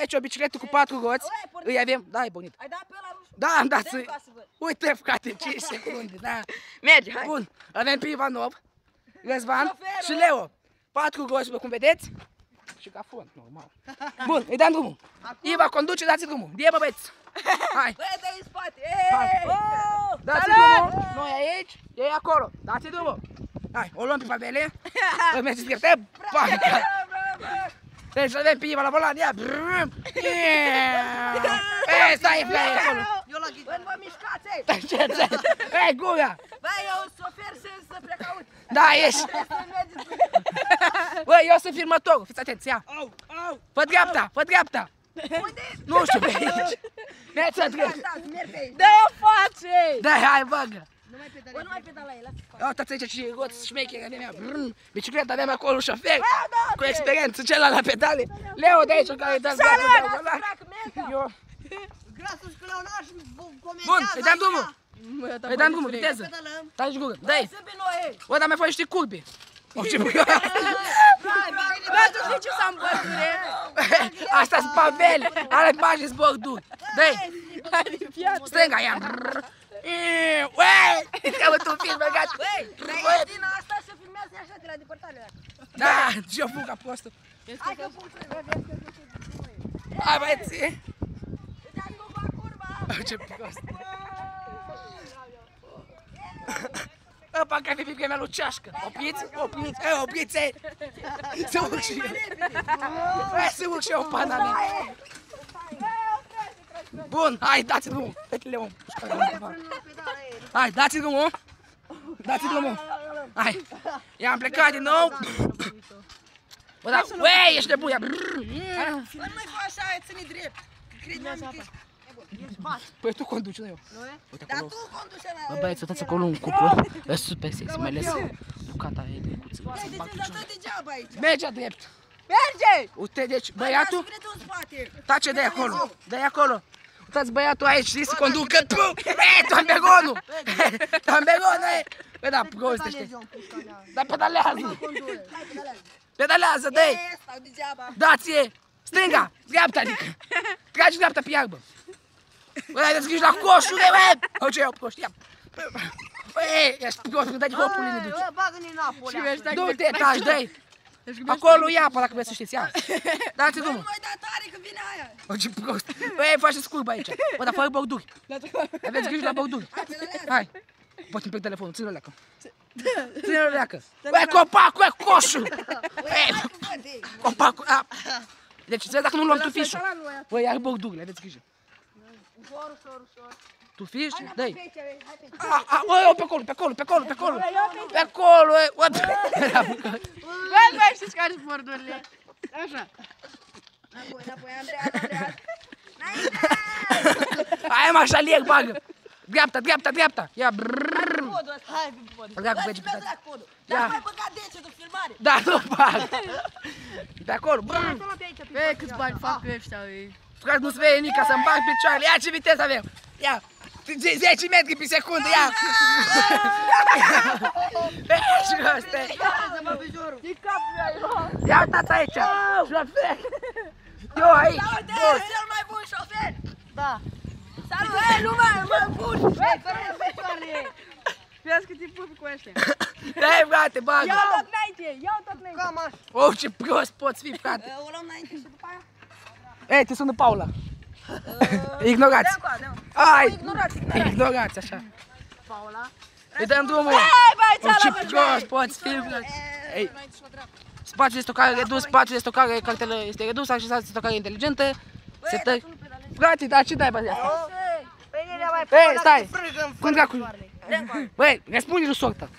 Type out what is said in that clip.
aici o bicicletă cu 4 roți. Îi avem, da, e pornit. Ai dat pe ăla rușu? Da, am dat să... Uite, frate, 5 secunde, da. Merge, hai. Bun, avem pe Ivanov, Răzvan și Leo. 4 roți, după cum vedeți. Și ca fond, normal. Bun, îi dăm drumul. Iva conduce, dați drumul. Die, bă, băieți. Hai. Băi, dă-i în spate. Dați drumul. Noi aici, ei acolo. Dați drumul. Hai, o luăm pe Pavele. Îl mergeți drept. Panca. Deci avem pe Iva la volan, ia. Ei, stai, frate, acolo. Eu la ghitară. Băi, nu vă mișcați, Ei, gura. Băi, eu sofer să precaut. Da, ești. Băi, eu sunt filmătorul, fiți atenți, ia. Fă dreapta, fă dreapta. Unde? Nu știu, pe aici. Mergi să dreapta. Merg pe aici. Dă-o face! Da, hai, bagă. Bă, nu mai pedala el, lasă-i. Ia uitați aici și roți șmecheri avem ea. Bicicleta avem acolo, șofer. Cu experiență, celălalt la pedale. Leo de aici, care dă zbatul de volan. Eu. Grasul sclăunaș comentează. Bun, îi dăm drumul. Îi dăm drumul, viteză. Pedalăm. Taci gură, dă-i. Sunt pe noi. Bă, dar mai faci niște curbi. O, ce bă. Bă, tu știi ce s-a îmbăture? Asta-s pavele, are marge zborduri. Dă-i. Stânga, ia. Uei, te-am văzut un film, gata. Băi, din asta se filmează așa de la depărtare. Da, ce-o fug ca prostul. Hai că punctul. Hai, băieți. Uite-ați cum fac curba. Ce prost. Opa, că ai fi vremea lui Ceașcă. Opriți, opriți, opriți. Să urc și eu. Hai să urc și eu pana mea. Bun, hai, dați drumul. Uite, Leon. Hai, dați drumul. Dați drumul. Hai. I-am plecat din nou. Bă, da, uei, ești nebun, ia. Bă, nu mai fă așa, ține drept. Crede-mă că ești nebun. Păi tu conduci, nu eu. Uite Dar acolo. tu conduce la... Bă, băieți, uitați acolo un cuplu. E super sexy, mai ales bucata aia de cuță. Băi, de ce dă degeaba aici? Merge drept. Merge! Uite, deci, băiatul, Sufletul în spate. tace de acolo, de acolo. Uitați băiatul aici, știi să conducă. Tomberonul! Tomberonul e! Bă, da, prost ești. Dar pedalează. Pedalează, dă-i. Stau degeaba. Dați-e. Stânga, dreapta, adică. Tragi dreapta pe iarbă. Bă, dai de-ți la coșul, bă! O, ce iau prost, ia. Băi, ești prost, dai de hopul linii duci. Bagă-ne în apă. Du-te, taci, dă-i. Acolo e apă, dacă vreți să știți, ia. Dați-i Nu drumul. mai da tare că vine aia. O, ce prost. Băi, faceți curbă aici. Bă, dar fără borduri. Aveți grijă la borduri. Hai. Poți îmi plec telefonul, ține-l leacă. Ține-l leacă. Băi, copacul e coșul. Copacul, a. Deci, înțeleg dacă nu luăm tufișul. Băi, iar bordurile, aveți grijă. Ușor, ușor, ușor. Tufiș, dă-i. Hai pe Băi, pe acolo, pe acolo, pe acolo, pe acolo. Pe acolo, e. Bă, băi, știți care sunt bordurile? Așa. Înapoi, înapoi, Andreea. Înainte! Hai, mă, așa leg, bagă. Dreapta, dreapta, dreapta. Ia, Podul ăsta. Hai, pe podul. Dracu, Bă, pe filmează aici. la podul. Dar mai băga degetul filmare. Da, nu bag. Pe acolo, bă. Bă, câți bani fac ăștia, ei. Frate, nu-ți vede nimic, să-mi bag picioarele. Ia ce viteză avem. Ia. 10 metri pe secundă, ia. Și ăsta e. Ia uitați aici. Șofer. Eu aici. Uite, cel mai bun șofer. Da. Salut, hei, lumea, mă bun. Băi, fără picioare! Vezi cât e pupi cu ăștia. Dai, frate, bagă. Ia-o tot înainte, ia-o tot înainte. Cam așa. Oh, ce prost poți fi, frate. O luăm înainte și după aia? Ei, te sună Paula. Ignorați. Hai, Ignorați. ignorați, așa. Paula. Îi dăm drumul. Hai, băi, Oh, ce ți-a prost poți fi, frate. Ei, spațiul de stocare redus, spațiul de stocare, cartelă este redus, accesați de stocare inteligentă. Setări. Frate, dar ce dai pe asta? Ei, stai. Cum dracu? Băi, răspunde lui sortă.